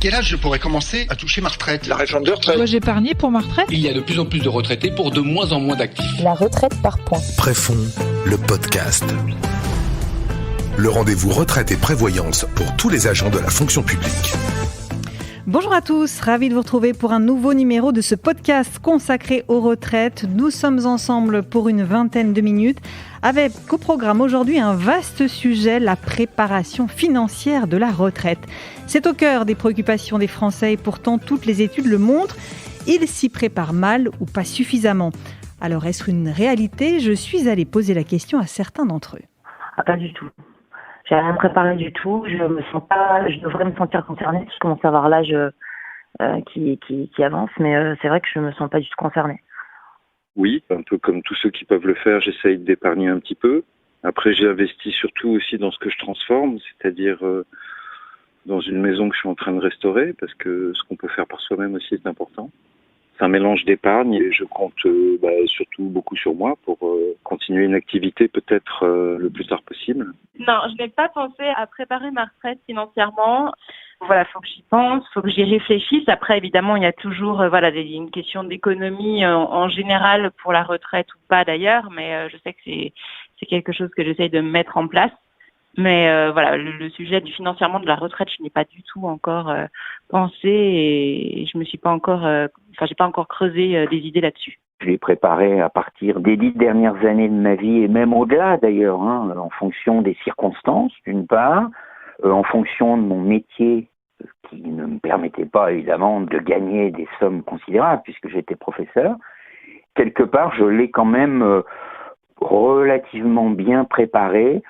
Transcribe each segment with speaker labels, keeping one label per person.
Speaker 1: quel âge je pourrais commencer à toucher ma retraite ?
Speaker 2: La réforme de retraite.
Speaker 3: Dois-je épargner pour ma retraite ?
Speaker 4: Il y a de plus en plus de retraités pour de moins en moins d'actifs.
Speaker 5: La retraite par points.
Speaker 6: Préfonds, le podcast. Le rendez-vous retraite et prévoyance pour tous les agents de la fonction publique.
Speaker 7: Bonjour à tous, ravi de vous retrouver pour un nouveau numéro de ce podcast consacré aux retraites. Nous sommes ensemble pour une vingtaine de minutes avec au programme aujourd'hui un vaste sujet, la préparation financière de la retraite. C'est au cœur des préoccupations des Français et pourtant toutes les études le montrent, ils s'y préparent mal ou pas suffisamment. Alors est-ce une réalité ? Je suis allée poser la question à certains d'entre eux.
Speaker 8: Pas du tout. J'ai rien préparé du tout. Je devrais me sentir concernée. Je commence à avoir l'âge qui avance, mais c'est vrai que je me sens pas du tout concernée.
Speaker 9: Oui, un peu comme tous ceux qui peuvent le faire, j'essaye d'épargner un petit peu. Après, j'ai investi surtout aussi dans ce que je transforme, c'est-à-dire dans une maison que je suis en train de restaurer, parce que ce qu'on peut faire par soi-même aussi est important. C'est un mélange d'épargne et je compte surtout beaucoup sur moi pour continuer une activité peut-être le plus tard possible.
Speaker 10: Non, je n'ai pas pensé à préparer ma retraite financièrement. Voilà, faut que j'y pense, faut que j'y réfléchisse. Après, évidemment, il y a toujours une question d'économie en général pour la retraite ou pas d'ailleurs, mais je sais que c'est quelque chose que j'essaye de mettre en place. Mais le sujet du financièrement de la retraite, je n'ai pas du tout encore pensé et je me suis pas encore, j'ai pas encore creusé des idées là-dessus.
Speaker 11: Je l'ai préparé à partir des 10 dernières années de ma vie et même au-delà d'ailleurs, en fonction des circonstances d'une part, en fonction de mon métier qui ne me permettait pas évidemment de gagner des sommes considérables puisque j'étais professeur. Quelque part, je l'ai quand même relativement bien préparé.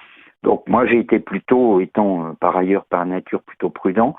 Speaker 11: Donc moi j'ai été plutôt, étant par ailleurs par nature plutôt prudent,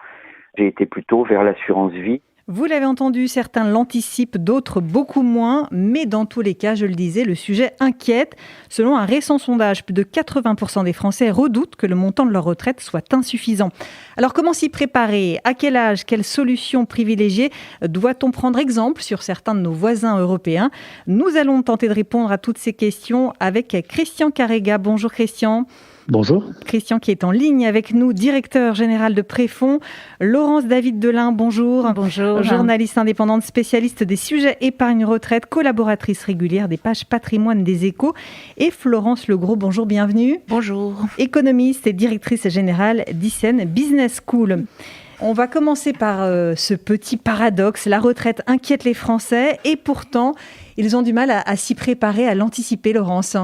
Speaker 11: j'ai été plutôt vers l'assurance vie.
Speaker 7: Vous l'avez entendu, certains l'anticipent, d'autres beaucoup moins, mais dans tous les cas, je le disais, le sujet inquiète. Selon un récent sondage, plus de 80% des Français redoutent que le montant de leur retraite soit insuffisant. Alors comment s'y préparer ? À quel âge ? Quelles solutions privilégier ? Doit-on prendre exemple sur certains de nos voisins européens ? Nous allons tenter de répondre à toutes ces questions avec Christian Carrega. Bonjour Christian.
Speaker 12: Bonjour.
Speaker 7: Christian qui est en ligne avec nous, directeur général de Préfonds. Laurence David Delin, bonjour.
Speaker 13: Bonjour.
Speaker 7: Journaliste indépendante, spécialiste des sujets épargne-retraite, collaboratrice régulière des pages patrimoine des Échos. Et Florence Legros, bonjour, bienvenue.
Speaker 13: Bonjour.
Speaker 7: Économiste et directrice générale d'ICEN Business School. On va commencer par ce petit paradoxe. La retraite inquiète les Français et pourtant, ils ont du mal à s'y préparer, à l'anticiper, Laurence.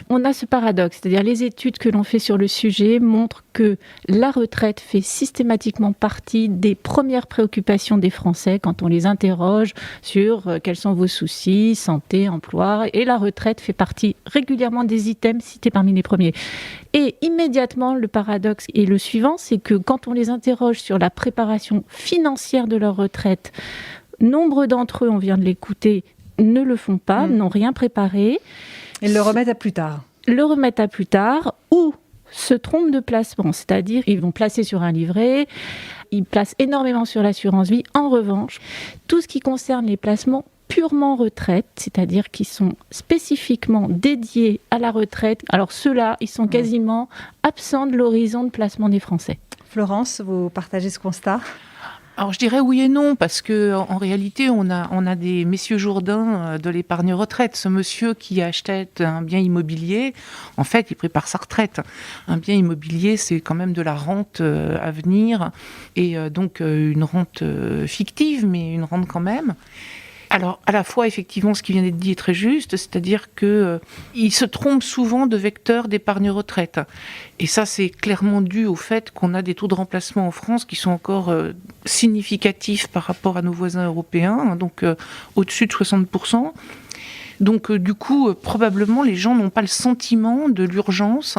Speaker 13: On a ce paradoxe, c'est-à-dire les études que l'on fait sur le sujet montrent que la retraite fait systématiquement partie des premières préoccupations des Français quand on les interroge sur quels sont vos soucis, santé, emploi. Et la retraite fait partie régulièrement des items cités parmi les premiers. Et immédiatement, le paradoxe est le suivant, c'est que quand on les interroge sur la préparation financière de leur retraite, nombre d'entre eux, on vient de l'écouter, ne le font pas, n'ont rien préparé.
Speaker 7: Ils le remettent à plus tard.
Speaker 13: Ou se trompent de placement, c'est-à-dire ils vont placer sur un livret, ils placent énormément sur l'assurance vie. En revanche, tout ce qui concerne les placements purement retraite, c'est-à-dire qui sont spécifiquement dédiés à la retraite, alors ceux-là, ils sont quasiment absents de l'horizon de placement des Français.
Speaker 7: Florence, vous partagez ce constat ?
Speaker 3: Alors je dirais oui et non, parce que en réalité on a des messieurs Jourdain de l'épargne retraite. Ce monsieur qui achète un bien immobilier, en fait il prépare sa retraite. Un bien immobilier c'est quand même de la rente à venir et donc une rente fictive mais une rente quand même. Alors, à la fois, effectivement, ce qui vient d'être dit est très juste, c'est-à-dire qu'ils se trompent souvent de vecteur d'épargne retraite. Et ça, c'est clairement dû au fait qu'on a des taux de remplacement en France qui sont encore significatifs par rapport à nos voisins européens, donc au-dessus de 60%. Donc, du coup, probablement, les gens n'ont pas le sentiment de l'urgence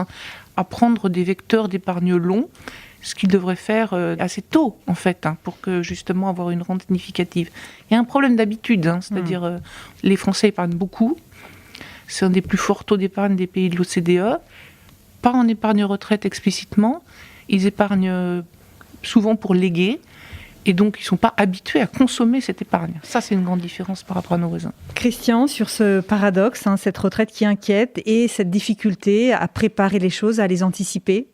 Speaker 3: à prendre des vecteurs d'épargne longs, ce qu'ils devraient faire assez tôt, en fait, pour que, justement, avoir une rente significative. Il y a un problème d'habitude, c'est-à-dire les Français épargnent beaucoup. C'est un des plus forts taux d'épargne des pays de l'OCDE. Pas en épargne retraite explicitement. Ils épargnent souvent pour léguer. Et donc, ils ne sont pas habitués à consommer cette épargne. Ça, c'est une grande différence par rapport à nos voisins.
Speaker 7: Christian, sur ce paradoxe, cette retraite qui inquiète et cette difficulté à préparer les choses, à les anticiper.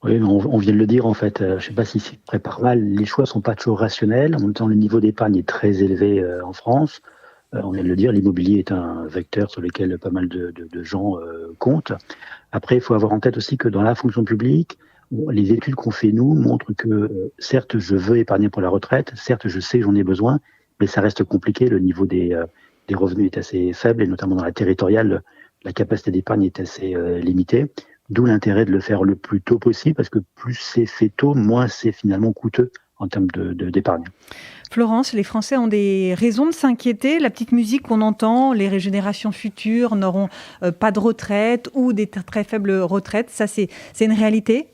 Speaker 2: Oui, on vient de le dire en fait. Je ne sais pas si s'y prépare mal. Les choix ne sont pas toujours rationnels. En même temps, le niveau d'épargne est très élevé en France. On vient de le dire, l'immobilier est un vecteur sur lequel pas mal de gens comptent. Après, il faut avoir en tête aussi que dans la fonction publique, les études qu'on fait nous montrent que certes, je veux épargner pour la retraite, certes, je sais que j'en ai besoin, mais ça reste compliqué. Le niveau des revenus est assez faible et notamment dans la territoriale, la capacité d'épargne est assez limitée. D'où l'intérêt de le faire le plus tôt possible, parce que plus c'est fait tôt, moins c'est finalement coûteux en termes d'épargne.
Speaker 7: Florence, les Français ont des raisons de s'inquiéter. La petite musique qu'on entend, les générations futures n'auront pas de retraite ou des très faibles retraites, ça c'est une réalité ?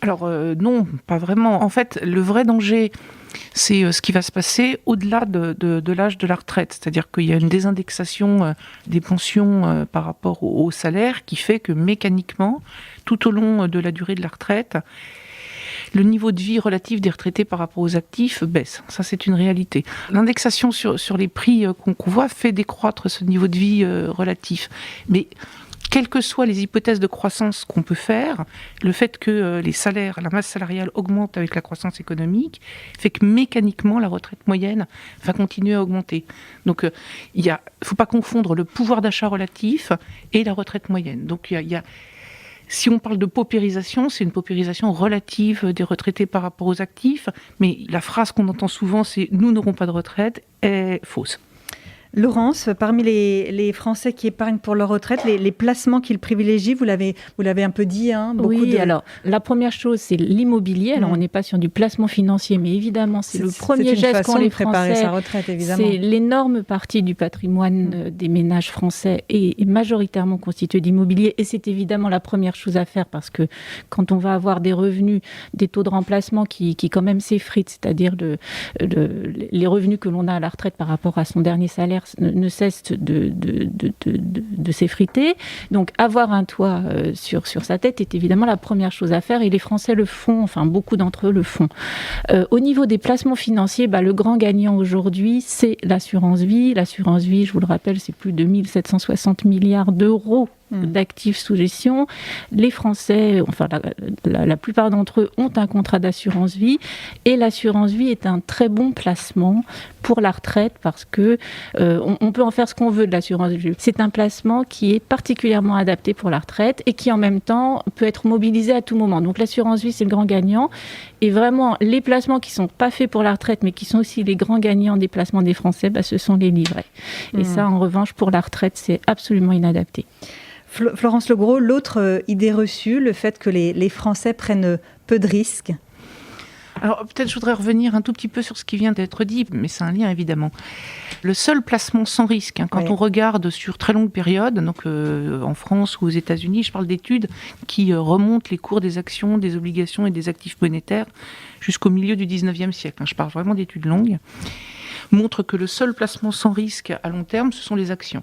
Speaker 3: Alors non, pas vraiment. En fait, le vrai danger, c'est ce qui va se passer au-delà de l'âge de la retraite. C'est-à-dire qu'il y a une désindexation des pensions par rapport au salaire qui fait que mécaniquement, tout au long de la durée de la retraite, le niveau de vie relatif des retraités par rapport aux actifs baisse. Ça, c'est une réalité. L'indexation sur les prix qu'on voit fait décroître ce niveau de vie relatif. Mais quelles que soient les hypothèses de croissance qu'on peut faire, le fait que les salaires, la masse salariale augmente avec la croissance économique, fait que mécaniquement, la retraite moyenne va continuer à augmenter. Donc, il ne faut pas confondre le pouvoir d'achat relatif et la retraite moyenne. Donc, si on parle de paupérisation, c'est une paupérisation relative des retraités par rapport aux actifs, mais la phrase qu'on entend souvent, c'est « nous n'aurons pas de retraite » est fausse.
Speaker 7: Laurence, parmi les Français qui épargnent pour leur retraite, les placements qu'ils privilégient, vous l'avez un peu dit.
Speaker 13: Alors la première chose, c'est l'immobilier. Alors on n'est pas sur du placement financier, mais évidemment, c'est le premier geste qu'ont les Français.
Speaker 7: Sa retraite, évidemment.
Speaker 13: C'est l'énorme partie du patrimoine des ménages français est majoritairement constitué d'immobilier. Et c'est évidemment la première chose à faire parce que quand on va avoir des revenus, des taux de remplacement qui quand même s'effritent, c'est-à-dire les revenus que l'on a à la retraite par rapport à son dernier salaire, ne cesse de s'effriter. Donc, avoir un toit sur sa tête est évidemment la première chose à faire et les Français le font, enfin beaucoup d'entre eux le font. Au niveau des placements financiers, le grand gagnant aujourd'hui, c'est l'assurance vie. L'assurance vie, je vous le rappelle, c'est plus de 1760 milliards d'euros d'actifs sous gestion. Les Français, enfin la plupart d'entre eux ont un contrat d'assurance vie et l'assurance vie est un très bon placement pour la retraite parce que on peut en faire ce qu'on veut de l'assurance vie. C'est un placement qui est particulièrement adapté pour la retraite et qui en même temps peut être mobilisé à tout moment. Donc l'assurance vie, c'est le grand gagnant et vraiment les placements qui sont pas faits pour la retraite mais qui sont aussi les grands gagnants des placements des Français, ce sont les livrets. Et ça, en revanche, pour la retraite, c'est absolument inadapté.
Speaker 7: Florence Legros, l'autre idée reçue, le fait que les Français prennent peu de risques.
Speaker 3: Alors peut-être je voudrais revenir un tout petit peu sur ce qui vient d'être dit, mais c'est un lien évidemment. Le seul placement sans risque, quand on regarde sur très longue période, donc en France ou aux États-Unis, je parle d'études qui remontent les cours des actions, des obligations et des actifs monétaires jusqu'au milieu du 19e siècle. Je parle vraiment d'études longues, montrent que le seul placement sans risque à long terme, ce sont les actions.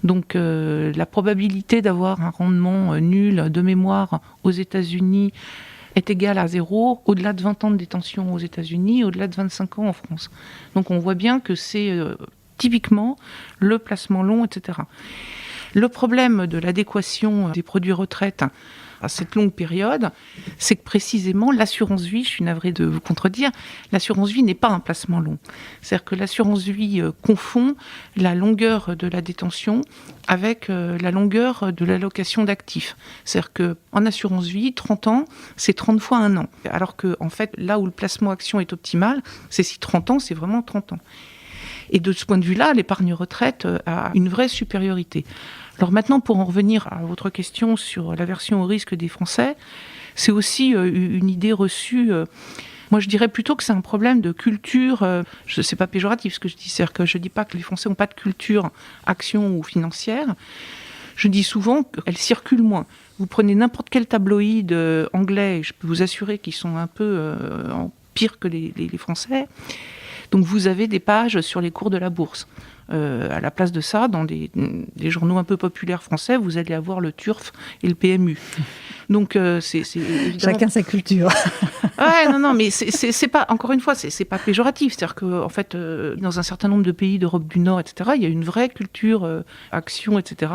Speaker 3: Donc la probabilité d'avoir un rendement nul de mémoire aux États-Unis est égale à 0 au-delà de 20 ans de détention aux États-Unis, au-delà de 25 ans en France. Donc on voit bien que c'est typiquement le placement long, etc. Le problème de l'adéquation des produits retraite à cette longue période, c'est que précisément l'assurance vie, je suis navrée de vous contredire, l'assurance vie n'est pas un placement long. C'est-à-dire que l'assurance vie confond la longueur de la détention avec la longueur de l'allocation d'actifs. C'est-à-dire qu'en assurance vie, 30 ans, c'est 30 fois un an. Alors que, en fait, là où le placement action est optimal, c'est si 30 ans, c'est vraiment 30 ans. Et de ce point de vue-là, l'épargne retraite a une vraie supériorité. Alors maintenant, pour en revenir à votre question sur l'aversion au risque des Français, c'est aussi une idée reçue. Moi, je dirais plutôt que c'est un problème de culture. C'est pas péjoratif ce que je dis, c'est-à-dire que je dis pas que les Français n'ont pas de culture action ou financière. Je dis souvent qu'elle circule moins. Vous prenez n'importe quel tabloïd anglais, je peux vous assurer qu'ils sont un peu pires que les Français. Donc vous avez des pages sur les cours de la bourse. À la place de ça, dans des journaux un peu populaires français, vous allez avoir le TURF et le PMU. Donc c'est évidemment...
Speaker 7: Chacun sa culture.
Speaker 3: Ouais, non, mais c'est pas, encore une fois, c'est pas péjoratif. C'est-à-dire que, en fait, dans un certain nombre de pays d'Europe du Nord, etc., il y a une vraie culture action, etc.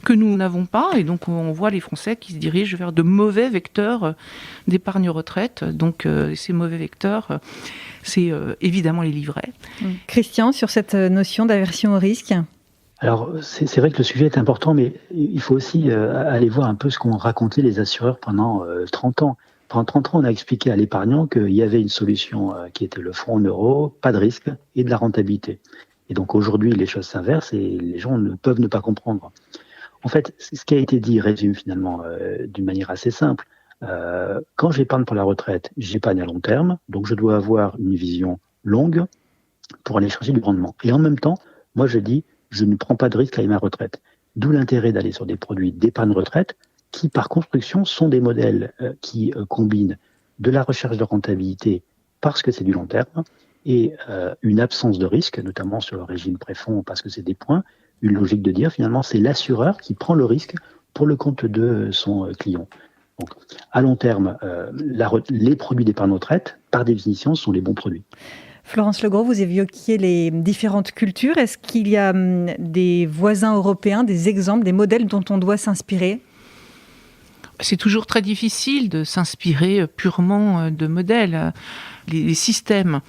Speaker 3: que nous n'avons pas, et donc on voit les Français qui se dirigent vers de mauvais vecteurs d'épargne retraite. Donc ces mauvais vecteurs, c'est évidemment les livrets.
Speaker 7: Christian, sur cette notion d'aversion au risque ?
Speaker 2: Alors, c'est vrai que le sujet est important, mais il faut aussi aller voir un peu ce qu'ont raconté les assureurs pendant 30 ans. Pendant 30 ans, on a expliqué à l'épargnant qu'il y avait une solution qui était le fonds en euros, pas de risque et de la rentabilité. Et donc aujourd'hui, les choses s'inversent et les gens ne peuvent ne pas comprendre. En fait, ce qui a été dit résume finalement d'une manière assez simple. Quand j'épargne pour la retraite, j'épargne à long terme, donc je dois avoir une vision longue pour aller chercher du rendement. Et en même temps, moi je dis, je ne prends pas de risque avec ma retraite. D'où l'intérêt d'aller sur des produits d'épargne retraite qui, par construction, sont des modèles qui combinent de la recherche de rentabilité parce que c'est du long terme et une absence de risque, notamment sur le régime préfonds parce que c'est des points, une logique de dire finalement c'est l'assureur qui prend le risque pour le compte de son client. Donc, à long terme, les produits d'épargne retraite, par définition, sont les bons produits.
Speaker 7: Florence Legros, vous évoquiez les différentes cultures. Est-ce qu'il y a des voisins européens, des exemples, des modèles dont on doit s'inspirer ?
Speaker 3: C'est toujours très difficile de s'inspirer purement de modèles. Les systèmes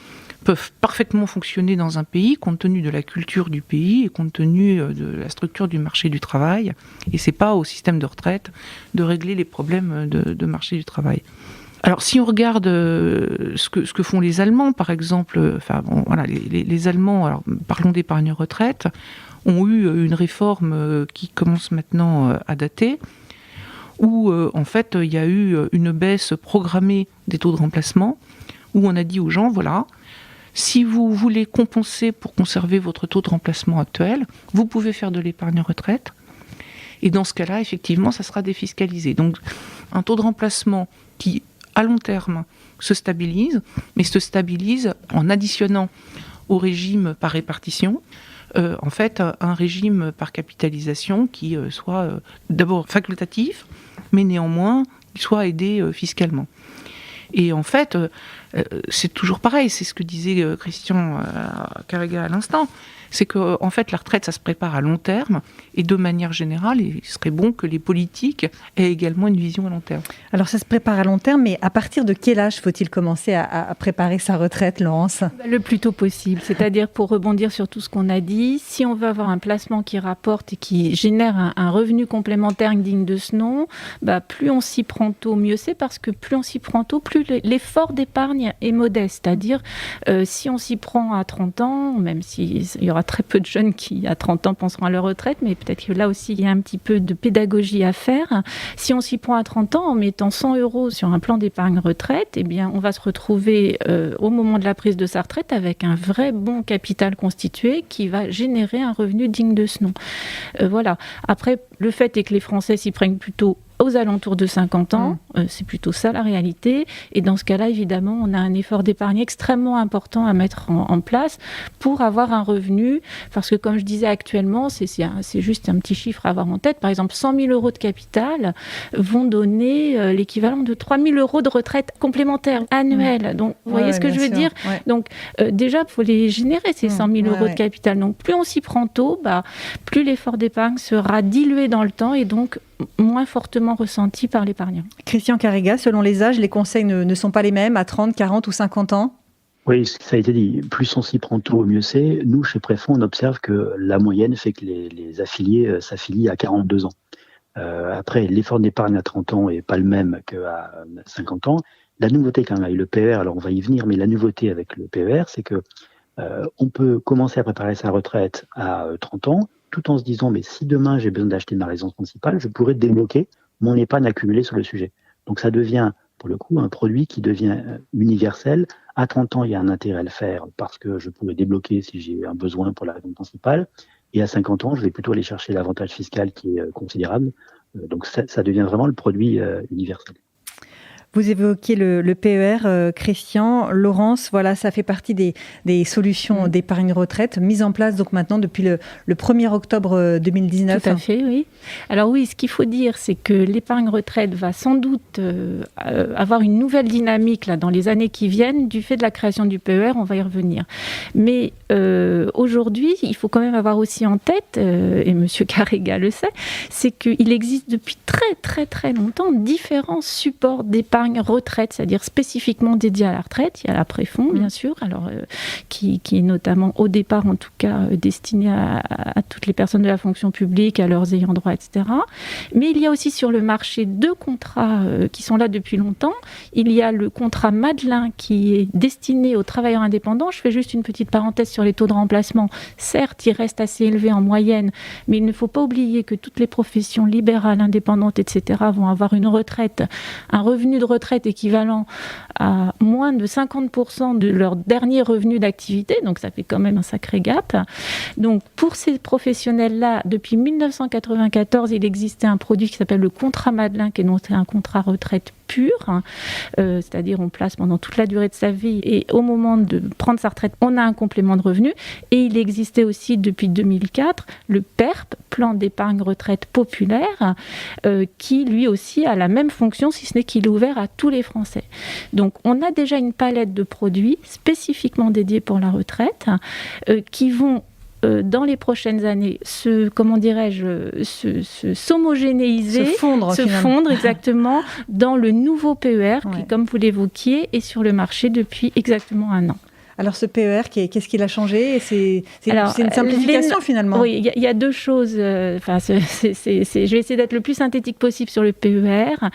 Speaker 3: peuvent parfaitement fonctionner dans un pays compte tenu de la culture du pays et compte tenu de la structure du marché du travail. Et c'est pas au système de retraite de régler les problèmes de marché du travail. Alors, si on regarde ce que font les Allemands, par exemple, les Allemands, alors parlons d'épargne retraite, ont eu une réforme qui commence maintenant à dater, où en fait il y a eu une baisse programmée des taux de remplacement, où on a dit aux gens, voilà, si vous voulez compenser pour conserver votre taux de remplacement actuel, vous pouvez faire de l'épargne retraite, et dans ce cas-là, effectivement, ça sera défiscalisé. Donc, un taux de remplacement qui à long terme se stabilise, mais se stabilise en additionnant au régime par répartition, en fait, un régime par capitalisation qui soit d'abord facultatif, mais néanmoins qui soit aidé fiscalement. Et en fait, c'est toujours pareil, c'est ce que disait Christian Carrega à l'instant, c'est que en fait la retraite ça se prépare à long terme et de manière générale il serait bon que les politiques aient également une vision à long terme.
Speaker 7: Alors ça se prépare à long terme, mais à partir de quel âge faut-il commencer à préparer sa retraite, Laurence ?
Speaker 13: Le plus tôt possible, c'est-à-dire pour rebondir sur tout ce qu'on a dit, si on veut avoir un placement qui rapporte et qui génère un revenu complémentaire digne de ce nom, plus on s'y prend tôt, mieux c'est, parce que plus on s'y prend tôt, plus l'effort d'épargne est modeste, c'est-à-dire si on s'y prend à 30 ans, même s'il y aura très peu de jeunes qui, à 30 ans, penseront à leur retraite, mais peut-être que là aussi, il y a un petit peu de pédagogie à faire. Si on s'y prend à 30 ans, en mettant 100 € sur un plan d'épargne retraite, eh bien, on va se retrouver au moment de la prise de sa retraite avec un vrai bon capital constitué qui va générer un revenu digne de ce nom. Voilà. Après, le fait est que les Français s'y prennent plutôt aux alentours de 50 ans, c'est plutôt ça la réalité. Et dans ce cas-là, évidemment, on a un effort d'épargne extrêmement important à mettre en place pour avoir un revenu. Parce que comme je disais actuellement, c'est juste un petit chiffre à avoir en tête. Par exemple, 100 000 € de capital vont donner l'équivalent de 3 000 € de retraite complémentaire annuelle. Donc, vous voyez ce que je veux dire ? Donc, déjà, il faut les générer, ces 100 000 € de capital. Donc, plus on s'y prend tôt, plus l'effort d'épargne sera dilué dans le temps et donc moins fortement ressenti par l'épargnant.
Speaker 7: Christian Carrega, selon les âges, les conseils ne sont pas les mêmes à 30, 40 ou 50 ans ?
Speaker 2: Oui, ça a été dit. Plus on s'y prend tôt, mieux c'est. Nous, chez Préfonds, on observe que la moyenne fait que les affiliés s'affilient à 42 ans. Après, l'effort d'épargne à 30 ans n'est pas le même qu'à 50 ans. La nouveauté quand même avec le PER, alors on va y venir, mais la nouveauté avec le PER, c'est que on peut commencer à préparer sa retraite à 30 ans, tout en se disant, mais si demain j'ai besoin d'acheter ma résidence principale, je pourrais débloquer mon épargne accumulée sur le sujet. Donc ça devient, pour le coup, un produit qui devient universel. À 30 ans, il y a un intérêt à le faire parce que je pourrais débloquer si j'ai un besoin pour la résidence principale. Et à 50 ans, je vais plutôt aller chercher l'avantage fiscal qui est considérable. Donc ça devient vraiment le produit universel.
Speaker 7: Vous évoquiez le PER, Christian. Laurence, voilà, ça fait partie des solutions d'épargne retraite mises en place donc maintenant depuis le 1er octobre 2019.
Speaker 13: Tout à fait, oui. Alors oui, ce qu'il faut dire, c'est que l'épargne retraite va sans doute avoir une nouvelle dynamique là, dans les années qui viennent du fait de la création du PER, on va y revenir. Mais aujourd'hui, il faut quand même avoir aussi en tête, et M. Carrega le sait, c'est qu'il existe depuis très très très longtemps différents supports d'épargne retraite, c'est-à-dire spécifiquement dédiés à la retraite. Il y a la préfonds, bien sûr, alors, qui est notamment au départ en tout cas destiné à toutes les personnes de la fonction publique, à leurs ayants droit, etc. Mais il y a aussi sur le marché 2 contrats qui sont là depuis longtemps. Il y a le contrat Madelin qui est destiné aux travailleurs indépendants. Je fais juste une petite parenthèse sur les taux de remplacement. Certes, ils restent assez élevés en moyenne, mais il ne faut pas oublier que toutes les professions libérales, indépendantes, etc. vont avoir une retraite, un revenu de retraite équivalent à moins de 50% de leur dernier revenu d'activité, donc ça fait quand même un sacré gap. Donc pour ces professionnels-là, depuis 1994, il existait un produit qui s'appelle le contrat Madelin, qui est donc un contrat retraite pur, c'est-à-dire on place pendant toute la durée de sa vie et au moment de prendre sa retraite, on a un complément de revenu. Et il existait aussi depuis 2004 le PERP, plan d'épargne retraite populaire, qui lui aussi a la même fonction, si ce n'est qu'il est ouvert à tous les Français. Donc on a déjà une palette de produits spécifiquement dédiés pour la retraite qui vont dans les prochaines années s'homogénéiser, se fondre exactement dans le nouveau PER qui, comme vous l'évoquiez, est sur le marché depuis exactement 1 an.
Speaker 7: Alors ce PER, qu'est-ce qu'il a changé? C'est une simplification finalement.
Speaker 13: Oui, il y a 2 choses. Je vais essayer d'être le plus synthétique possible sur le PER.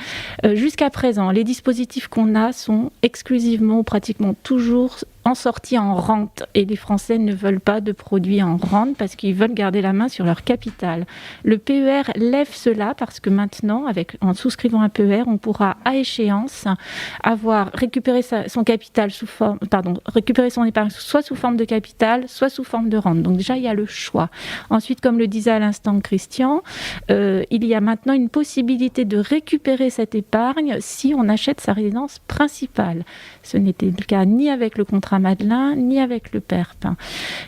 Speaker 13: Jusqu'à présent, les dispositifs qu'on a sont exclusivement ou pratiquement toujours en sortie en rente. Et les Français ne veulent pas de produits en rente parce qu'ils veulent garder la main sur leur capital. Le PER lève cela parce que maintenant, en souscrivant un PER, on pourra à échéance récupérer son capital récupérer son épargne soit sous forme de capital, soit sous forme de rente. Donc déjà, il y a le choix. Ensuite, comme le disait à l'instant Christian, il y a maintenant une possibilité de récupérer cette épargne si on achète sa résidence principale. Ce n'était le cas ni avec le contrat Madelin, ni avec le PERP,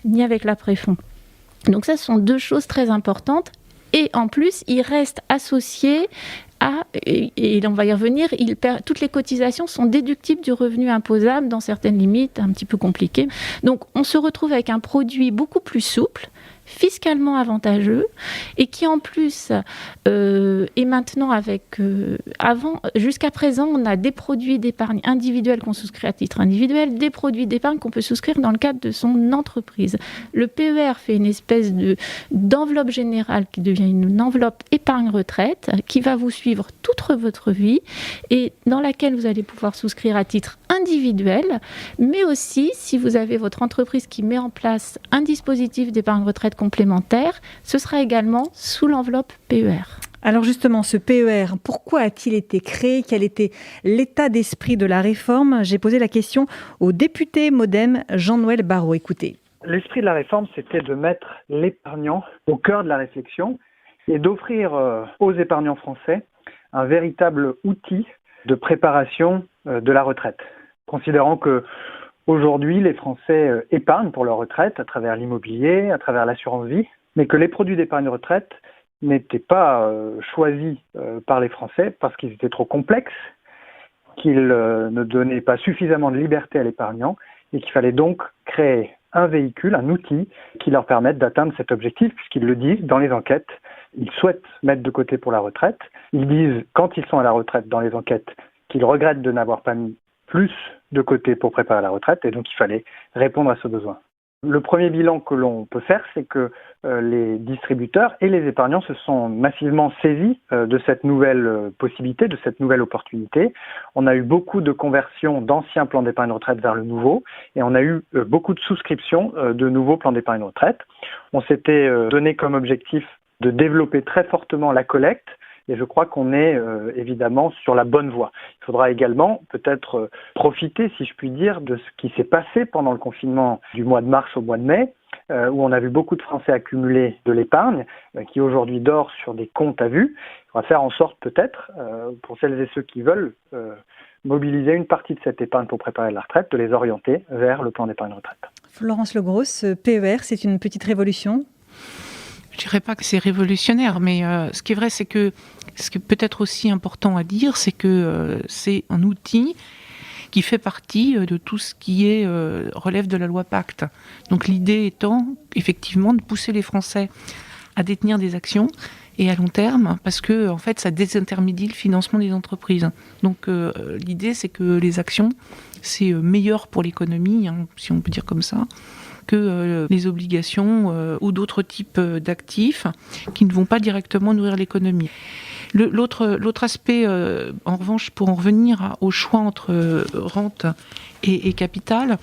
Speaker 13: ni avec la préfonds. Donc ça, ce sont 2 choses très importantes. Et en plus, il reste associé et on va y revenir, toutes les cotisations sont déductibles du revenu imposable dans certaines limites un petit peu compliquées. Donc on se retrouve avec un produit beaucoup plus souple, fiscalement avantageux et qui en plus est maintenant jusqu'à présent on a des produits d'épargne individuelle qu'on souscrit à titre individuel, des produits d'épargne qu'on peut souscrire dans le cadre de son entreprise. Le PER fait une espèce d'enveloppe générale qui devient une enveloppe épargne retraite qui va vous suivre toute votre vie et dans laquelle vous allez pouvoir souscrire à titre individuel, mais aussi si vous avez votre entreprise qui met en place un dispositif d'épargne retraite complémentaire, ce sera également sous l'enveloppe PER.
Speaker 7: Alors justement, ce PER, pourquoi a-t-il été créé? Quel était l'état d'esprit de la réforme? J'ai posé la question au député MoDem Jean-Noël Barrot. Écoutez.
Speaker 5: L'esprit de la réforme, c'était de mettre l'épargnant au cœur de la réflexion et d'offrir aux épargnants français un véritable outil de préparation de la retraite. Considérant que aujourd'hui, les Français épargnent pour leur retraite à travers l'immobilier, à travers l'assurance vie, mais que les produits d'épargne retraite n'étaient pas choisis par les Français parce qu'ils étaient trop complexes, qu'ils ne donnaient pas suffisamment de liberté à l'épargnant et qu'il fallait donc créer un véhicule, un outil qui leur permette d'atteindre cet objectif puisqu'ils le disent dans les enquêtes. Ils souhaitent mettre de côté pour la retraite. Ils disent, quand ils sont à la retraite dans les enquêtes, qu'ils regrettent de n'avoir pas mis plus de côté pour préparer la retraite et donc il fallait répondre à ce besoin. Le premier bilan que l'on peut faire, c'est que les distributeurs et les épargnants se sont massivement saisis de cette nouvelle possibilité, de cette nouvelle opportunité. On a eu beaucoup de conversions d'anciens plans d'épargne retraite vers le nouveau et on a eu beaucoup de souscriptions de nouveaux plans d'épargne retraite. On s'était donné comme objectif de développer très fortement la collecte. Et je crois qu'on est évidemment sur la bonne voie. Il faudra également peut-être profiter, si je puis dire, de ce qui s'est passé pendant le confinement du mois de mars au mois de mai, où on a vu beaucoup de Français accumuler de l'épargne, qui aujourd'hui dort sur des comptes à vue. Il faudra faire en sorte peut-être, pour celles et ceux qui veulent mobiliser une partie de cette épargne pour préparer la retraite, de les orienter vers le plan d'épargne retraite.
Speaker 7: Florence Legros, ce PER, c'est une petite révolution ?
Speaker 3: Je dirais pas que c'est révolutionnaire, mais ce qui est vrai, c'est que ce qui est peut-être aussi important à dire, c'est que c'est un outil qui fait partie de tout ce qui relève de la loi Pacte. Donc l'idée étant effectivement de pousser les Français à détenir des actions et à long terme, parce que en fait ça désintermédie le financement des entreprises. Donc l'idée c'est que les actions, c'est meilleur pour l'économie, hein, si on peut dire comme ça, que les obligations ou d'autres types d'actifs qui ne vont pas directement nourrir l'économie. L'autre aspect, en revanche, pour en revenir au choix entre rente et capital,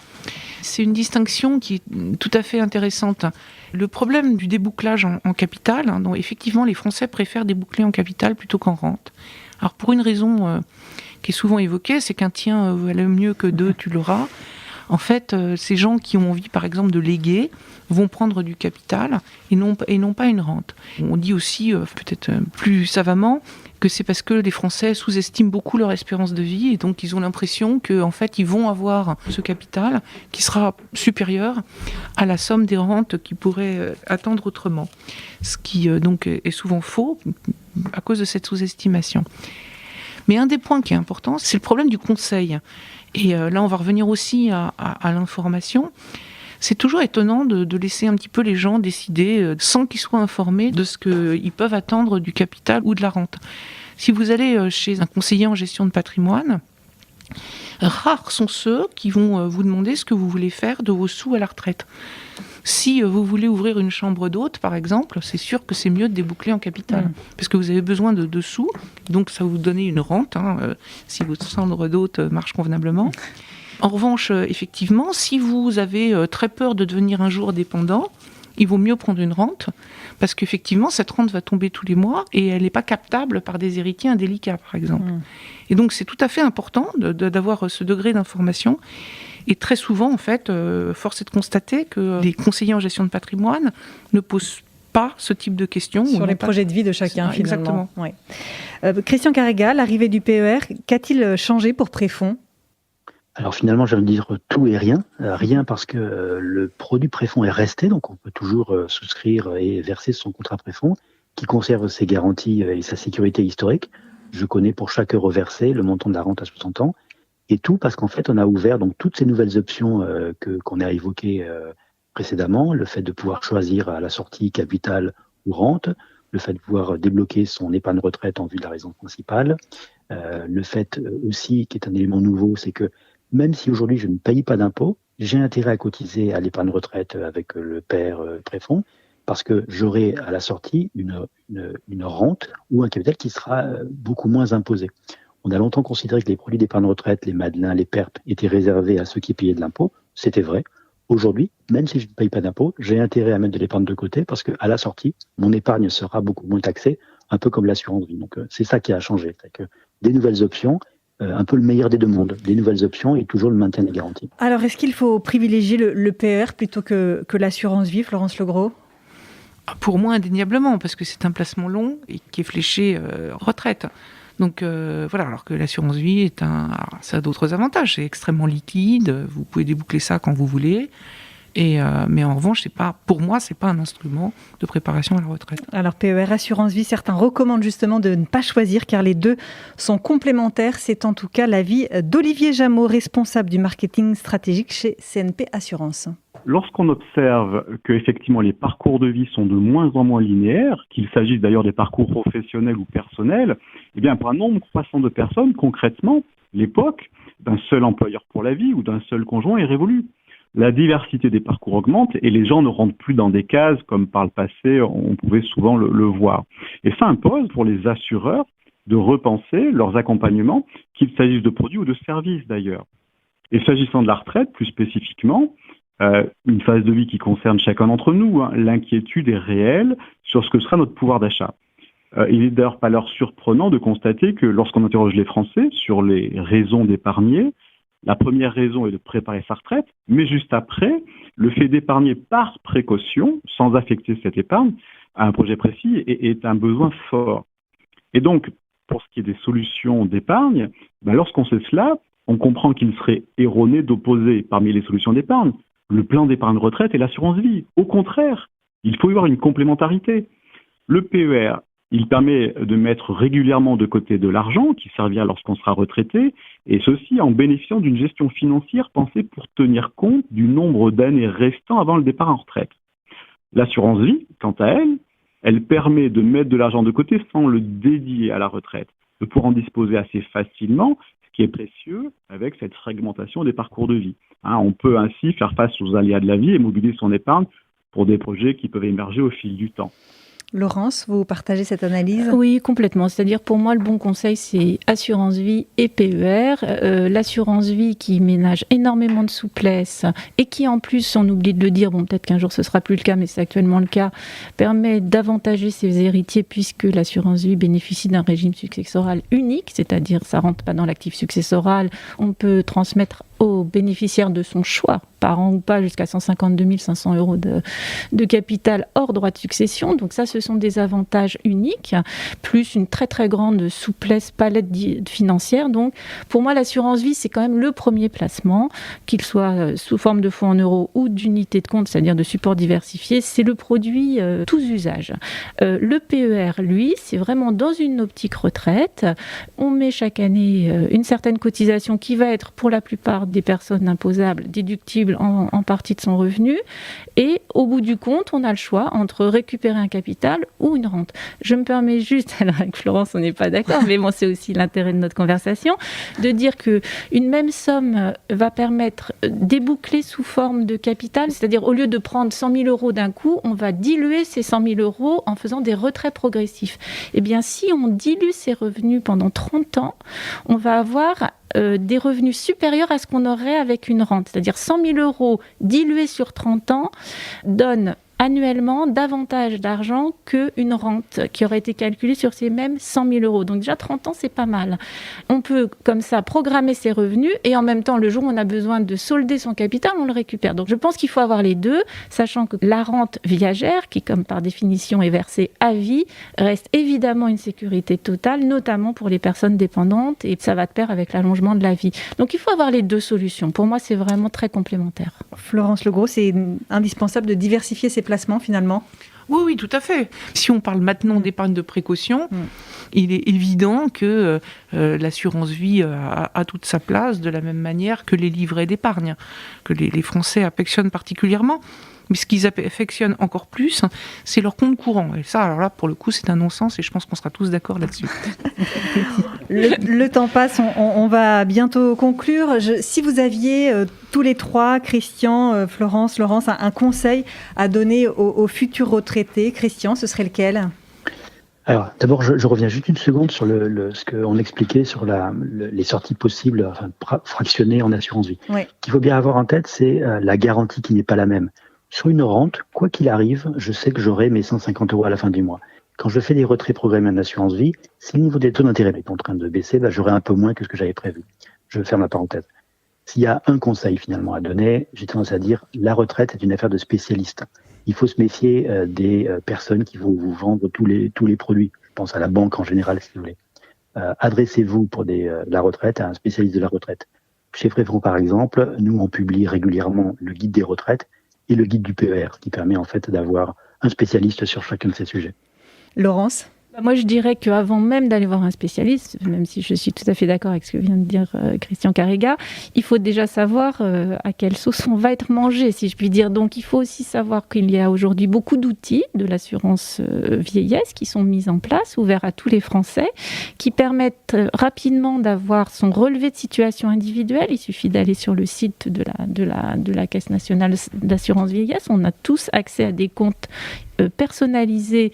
Speaker 3: c'est une distinction qui est tout à fait intéressante. Le problème du débouclage en capital, hein, dont effectivement les Français préfèrent déboucler en capital plutôt qu'en rente. Alors pour une raison qui est souvent évoquée, c'est qu'un tien valait mieux que deux, tu l'auras. En fait, ces gens qui ont envie, par exemple, de léguer, vont prendre du capital et non pas une rente. On dit aussi, peut-être plus savamment, que c'est parce que les Français sous-estiment beaucoup leur espérance de vie et donc ils ont l'impression qu'en fait, ils vont avoir ce capital qui sera supérieur à la somme des rentes qu'ils pourraient attendre autrement. Ce qui donc est souvent faux à cause de cette sous-estimation. Mais un des points qui est important, c'est le problème du conseil. Et là, on va revenir aussi à l'information. C'est toujours étonnant de laisser un petit peu les gens décider sans qu'ils soient informés de ce qu'ils peuvent attendre du capital ou de la rente. Si vous allez chez un conseiller en gestion de patrimoine, rares sont ceux qui vont vous demander ce que vous voulez faire de vos sous à la retraite. Si vous voulez ouvrir une chambre d'hôte, par exemple, c'est sûr que c'est mieux de déboucler en capital, parce que vous avez besoin de sous, donc ça va vous donner une rente, si votre chambre d'hôte marche convenablement. En revanche, effectivement, si vous avez très peur de devenir un jour dépendant, il vaut mieux prendre une rente, parce qu'effectivement, cette rente va tomber tous les mois, et elle n'est pas captable par des héritiers indélicats, par exemple. Et donc, c'est tout à fait important d'avoir ce degré d'information. Et très souvent, en fait, force est de constater que les conseillers en gestion de patrimoine ne posent pas ce type de questions.
Speaker 7: Sur les projets de vie de chacun,
Speaker 3: finalement.
Speaker 7: Exactement. Ouais. Christian Carrega, l'arrivée du PER, qu'a-t-il changé pour Préfonds ?
Speaker 2: Alors finalement, j'allais dire tout et rien. Rien parce que le produit préfonds est resté, donc on peut toujours souscrire et verser son contrat préfonds, qui conserve ses garanties et sa sécurité historique. Je connais pour chaque euro versé le montant de la rente à 60 ans. Et tout parce qu'en fait, on a ouvert donc toutes ces nouvelles options qu'on a évoquées précédemment, le fait de pouvoir choisir à la sortie capital ou rente, le fait de pouvoir débloquer son épargne retraite en vue de la résidence principale, le fait aussi, qui est un élément nouveau, c'est que même si aujourd'hui je ne paye pas d'impôts, j'ai intérêt à cotiser à l'épargne retraite avec le PER préfonds, parce que j'aurai à la sortie une rente ou un capital qui sera beaucoup moins imposé. On a longtemps considéré que les produits d'épargne retraite, les Madelins, les PERP, étaient réservés à ceux qui payaient de l'impôt. C'était vrai. Aujourd'hui, même si je ne paye pas d'impôt, j'ai intérêt à mettre de l'épargne de côté parce qu'à la sortie, mon épargne sera beaucoup moins taxée, un peu comme l'assurance vie. Donc c'est ça qui a changé. C'est que des nouvelles options, un peu le meilleur des deux mondes. Des nouvelles options et toujours le maintien des garanties.
Speaker 7: Alors est-ce qu'il faut privilégier le PER plutôt que l'assurance vie, Florence Legros ?
Speaker 3: Pour moi, indéniablement, parce que c'est un placement long et qui est fléché retraite. Donc voilà, alors que l'assurance vie ça a d'autres avantages. C'est extrêmement liquide, vous pouvez déboucler ça quand vous voulez. Mais en revanche, pour moi, c'est pas un instrument de préparation à la retraite.
Speaker 7: Alors PER, assurance vie, certains recommandent justement de ne pas choisir car les deux sont complémentaires. C'est en tout cas l'avis d'Olivier Jameau, responsable du marketing stratégique chez CNP Assurance.
Speaker 12: Lorsqu'on observe que effectivement les parcours de vie sont de moins en moins linéaires, qu'il s'agisse d'ailleurs des parcours professionnels ou personnels, eh bien pour un nombre croissant de personnes, concrètement, l'époque d'un seul employeur pour la vie ou d'un seul conjoint est révolue. La diversité des parcours augmente et les gens ne rentrent plus dans des cases comme par le passé on pouvait souvent le voir. Et ça impose pour les assureurs de repenser leurs accompagnements, qu'il s'agisse de produits ou de services d'ailleurs. Et s'agissant de la retraite plus spécifiquement, une phase de vie qui concerne chacun d'entre nous, l'inquiétude est réelle sur ce que sera notre pouvoir d'achat. Il n'est d'ailleurs pas alors surprenant de constater que lorsqu'on interroge les Français sur les raisons d'épargner, la première raison est de préparer sa retraite, mais juste après, le fait d'épargner par précaution, sans affecter cette épargne, à un projet précis, est un besoin fort. Et donc, pour ce qui est des solutions d'épargne, lorsqu'on sait cela, on comprend qu'il serait erroné d'opposer parmi les solutions d'épargne le plan d'épargne retraite et l'assurance vie. Au contraire, il faut y avoir une complémentarité. Le PER, il permet de mettre régulièrement de côté de l'argent qui servira lorsqu'on sera retraité, et ceci en bénéficiant d'une gestion financière pensée pour tenir compte du nombre d'années restant avant le départ en retraite. L'assurance vie, quant à elle, elle permet de mettre de l'argent de côté sans le dédier à la retraite, de pouvoir en disposer assez facilement, ce qui est précieux avec cette fragmentation des parcours de vie. On peut ainsi faire face aux aléas de la vie et mobiliser son épargne pour des projets qui peuvent émerger au fil du temps.
Speaker 7: Laurence, vous partagez cette analyse ?
Speaker 13: Oui, complètement. C'est-à-dire, pour moi, le bon conseil, c'est assurance vie et PER. L'assurance vie qui ménage énormément de souplesse et qui, en plus, on oublie de le dire, peut-être qu'un jour ce sera plus le cas, mais c'est actuellement le cas, permet d'avantager ses héritiers puisque l'assurance vie bénéficie d'un régime successoral unique, c'est-à-dire ça rentre pas dans l'actif successoral. On peut transmettre aux bénéficiaires de son choix, parents ou pas, jusqu'à 152 500 € de capital hors droit de succession. Donc ça, ce sont des avantages uniques, plus une très très grande souplesse, palette financière. Donc pour moi, l'assurance vie, c'est quand même le premier placement, qu'il soit sous forme de fonds en euros ou d'unités de compte, c'est-à-dire de support diversifié, c'est le produit tous usages. Le PER, lui, c'est vraiment dans une optique retraite. On met chaque année une certaine cotisation qui va être pour la plupart des personnes imposables, déductibles en partie de son revenu. Et au bout du compte, on a le choix entre récupérer un capital ou une rente. Je me permets juste, alors avec Florence, on n'est pas d'accord, mais bon, c'est aussi l'intérêt de notre conversation, de dire qu'une même somme va permettre déboucler sous forme de capital, c'est-à-dire au lieu de prendre 100 000 € d'un coup, on va diluer ces 100 000 € en faisant des retraits progressifs. Eh bien, si on dilue ces revenus pendant 30 ans, on va avoir des revenus supérieurs à ce qu'on aurait avec une rente. C'est-à-dire 100 000 € dilués sur 30 ans donnent annuellement davantage d'argent qu'une rente qui aurait été calculée sur ces mêmes 100 000 €. Donc déjà 30 ans, c'est pas mal. On peut comme ça programmer ses revenus et en même temps, le jour où on a besoin de solder son capital, on le récupère. Donc je pense qu'il faut avoir les deux, sachant que la rente viagère, qui comme par définition est versée à vie, reste évidemment une sécurité totale, notamment pour les personnes dépendantes, et ça va de pair avec l'allongement de la vie. Donc il faut avoir les deux solutions. Pour moi, c'est vraiment très complémentaire.
Speaker 7: Florence Legros, c'est indispensable de diversifier ses placements finalement ?
Speaker 3: Oui, tout à fait. Si on parle maintenant d'épargne de précaution, il est évident que l'assurance vie a toute sa place de la même manière que les livrets d'épargne, que les Français affectionnent particulièrement. Mais ce qu'ils affectionnent encore plus, c'est leur compte courant. Et ça, alors là, pour le coup, c'est un non-sens et je pense qu'on sera tous d'accord là-dessus.
Speaker 7: Le temps passe, on va bientôt conclure. Si vous aviez tous les trois, Christian, Florence, Laurence, un conseil à donner aux futurs retraités, Christian, ce serait lequel ?
Speaker 2: Alors, d'abord, je reviens juste une seconde sur ce qu'on expliquait sur les sorties possibles, fractionnées en assurance vie.
Speaker 7: Oui.
Speaker 2: Ce qu'il faut bien avoir en tête, c'est la garantie qui n'est pas la même. Sur une rente, quoi qu'il arrive, je sais que j'aurai mes 150 € à la fin du mois. Quand je fais des retraits programmés en assurance vie, si le niveau des taux d'intérêt est en train de baisser, j'aurai un peu moins que ce que j'avais prévu. Je ferme la parenthèse. S'il y a un conseil finalement à donner, j'ai tendance à dire la retraite est une affaire de spécialistes. Il faut se méfier des personnes qui vont vous vendre tous les produits. Je pense à la banque en général, si vous voulez. Adressez-vous pour la retraite à un spécialiste de la retraite. Chez Fréfranc, par exemple, nous, on publie régulièrement le guide des retraites et le guide du PER, qui permet en fait d'avoir un spécialiste sur chacun de ces sujets.
Speaker 7: Laurence ?
Speaker 13: Moi, je dirais qu'avant même d'aller voir un spécialiste, même si je suis tout à fait d'accord avec ce que vient de dire Christian Carrega, il faut déjà savoir à quelle sauce on va être mangé, si je puis dire. Donc, il faut aussi savoir qu'il y a aujourd'hui beaucoup d'outils de l'assurance vieillesse qui sont mis en place, ouverts à tous les Français, qui permettent rapidement d'avoir son relevé de situation individuelle. Il suffit d'aller sur le site de la Caisse nationale d'assurance vieillesse. On a tous accès à des comptes personnalisés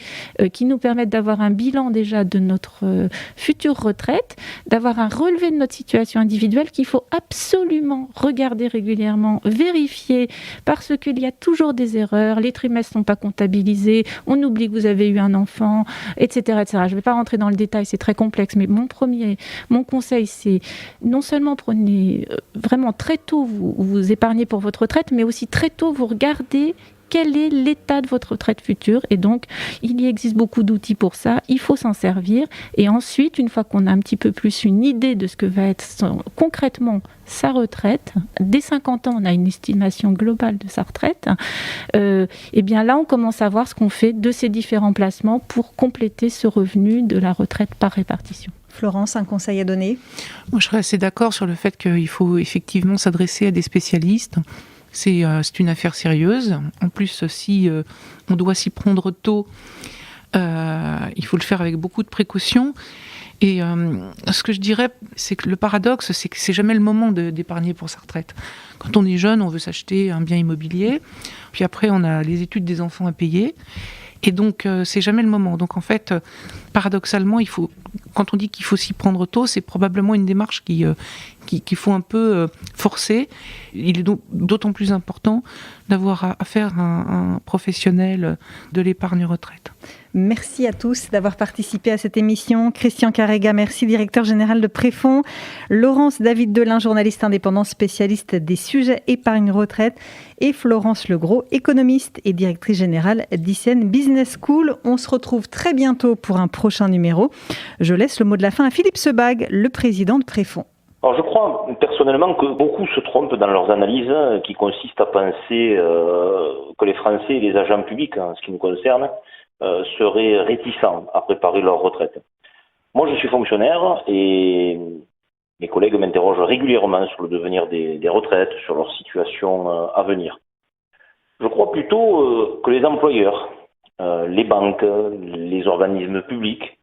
Speaker 13: qui nous permettent d'avoir un bilan déjà de notre future retraite, d'avoir un relevé de notre situation individuelle qu'il faut absolument regarder régulièrement, vérifier, parce qu'il y a toujours des erreurs, les trimestres ne sont pas comptabilisés, on oublie que vous avez eu un enfant, etc. etc. Je ne vais pas rentrer dans le détail, c'est très complexe, mais mon conseil, c'est non seulement prenez vraiment très tôt, vous épargnez pour votre retraite, mais aussi très tôt, vous regardez quel est l'état de votre retraite future. Et donc, il y existe beaucoup d'outils pour ça. Il faut s'en servir. Et ensuite, une fois qu'on a un petit peu plus une idée de ce que va être concrètement sa retraite, dès 50 ans, on a une estimation globale de sa retraite, et bien là, on commence à voir ce qu'on fait de ces différents placements pour compléter ce revenu de la retraite par répartition.
Speaker 7: Florence, un conseil à donner ?
Speaker 3: Moi, je serais assez d'accord sur le fait qu'il faut effectivement s'adresser à des spécialistes. C'est une affaire sérieuse. En plus, si on doit s'y prendre tôt, il faut le faire avec beaucoup de précautions. Et ce que je dirais, c'est que le paradoxe, c'est que c'est jamais le moment d'épargner pour sa retraite. Quand on est jeune, on veut s'acheter un bien immobilier, puis après on a les études des enfants à payer, et donc c'est jamais le moment. Donc en fait, paradoxalement, quand on dit qu'il faut s'y prendre tôt, c'est probablement une démarche qu'il faut un peu forcer. Il est d'autant plus important d'avoir affaire à un professionnel de l'épargne retraite.
Speaker 7: Merci à tous d'avoir participé à cette émission. Christian Carrega, merci, directeur général de Préfonds. Laurence David-Delin, journaliste indépendant spécialiste des sujets épargne retraite. Et Florence Legros, économiste et directrice générale d'ICN Business School. On se retrouve très bientôt pour un prochain numéro. Je laisse le mot de la fin à Philippe Sebag, le président de Préfonds.
Speaker 14: Alors je crois personnellement que beaucoup se trompent dans leurs analyses qui consistent à penser que les Français et les agents publics, en ce qui nous concerne, seraient réticents à préparer leur retraite. Moi, je suis fonctionnaire et mes collègues m'interrogent régulièrement sur le devenir des retraites, sur leur situation à venir. Je crois plutôt que les employeurs, les banques, les organismes publics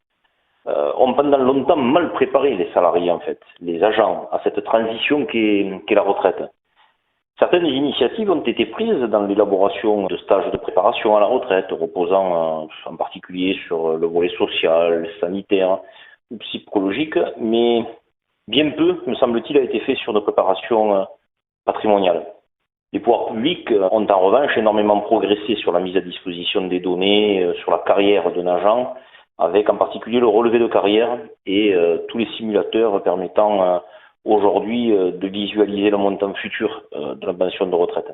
Speaker 14: ont pendant longtemps mal préparé les salariés, en fait, les agents, à cette transition qu'est la retraite. Certaines initiatives ont été prises dans l'élaboration de stages de préparation à la retraite, reposant en particulier sur le volet social, sanitaire ou psychologique, mais bien peu, me semble-t-il, a été fait sur nos préparations patrimoniales. Les pouvoirs publics ont en revanche énormément progressé sur la mise à disposition des données, sur la carrière d'un agent, avec en particulier le relevé de carrière et tous les simulateurs permettant aujourd'hui de visualiser le montant futur de la pension de retraite.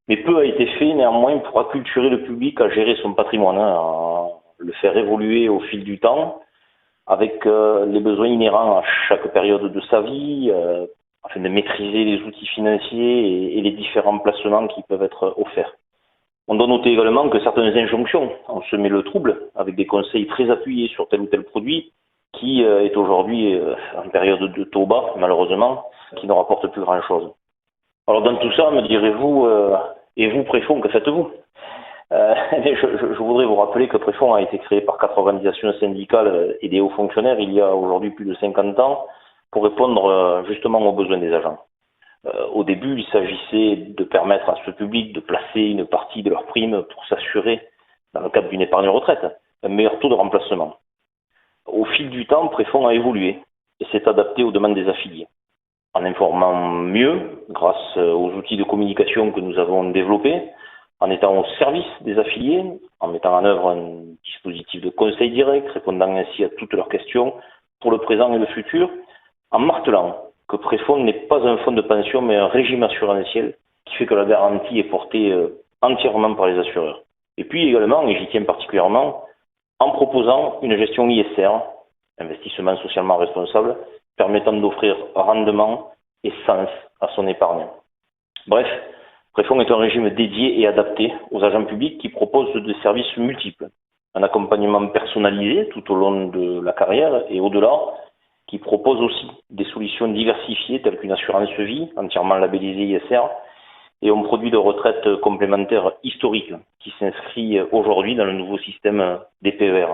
Speaker 14: Mais peu a été fait néanmoins pour acculturer le public à gérer son patrimoine, à le faire évoluer au fil du temps, avec les besoins inhérents à chaque période de sa vie, afin de maîtriser les outils financiers et les différents placements qui peuvent être offerts. On doit noter également que certaines injonctions ont semé le trouble, avec des conseils très appuyés sur tel ou tel produit, qui est aujourd'hui en période de taux bas, malheureusement, qui ne rapporte plus grand-chose. Alors dans tout ça, me direz-vous, et vous, Préfonds, que faites-vous je voudrais vous rappeler que Préfonds a été créé par 4 organisations syndicales et des hauts fonctionnaires il y a aujourd'hui plus de 50 ans pour répondre justement aux besoins des agents. Au début, il s'agissait de permettre à ce public de placer une partie de leurs primes pour s'assurer, dans le cadre d'une épargne retraite, un meilleur taux de remplacement. Au fil du temps, Préfonds a évolué et s'est adapté aux demandes des affiliés, en informant mieux grâce aux outils de communication que nous avons développés, en étant au service des affiliés, en mettant en œuvre un dispositif de conseil direct, répondant ainsi à toutes leurs questions pour le présent et le futur, en martelant que Préfonds n'est pas un fonds de pension mais un régime assurantiel qui fait que la garantie est portée entièrement par les assureurs. Et puis également, et j'y tiens particulièrement, en proposant une gestion ISR, investissement socialement responsable, permettant d'offrir rendement et sens à son épargne. Bref, Préfonds est un régime dédié et adapté aux agents publics qui proposent des services multiples. Un accompagnement personnalisé tout au long de la carrière et au-delà, qui propose aussi des solutions diversifiées telles qu'une assurance vie entièrement labellisée ISR et un produit de retraite complémentaire historique qui s'inscrit aujourd'hui dans le nouveau système des PER.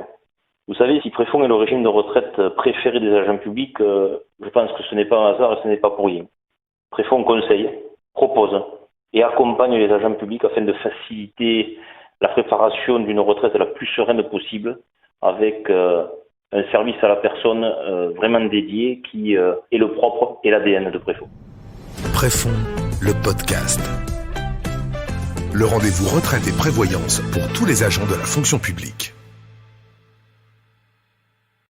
Speaker 14: Vous savez, si Préfonds est le régime de retraite préféré des agents publics, je pense que ce n'est pas un hasard et ce n'est pas pour rien. Préfonds conseille, propose et accompagne les agents publics afin de faciliter la préparation d'une retraite la plus sereine possible avec un service à la personne vraiment dédié qui est le propre et l'ADN de Préfonds.
Speaker 6: Préfonds, le podcast. Le rendez-vous retraite et prévoyance pour tous les agents de la fonction publique.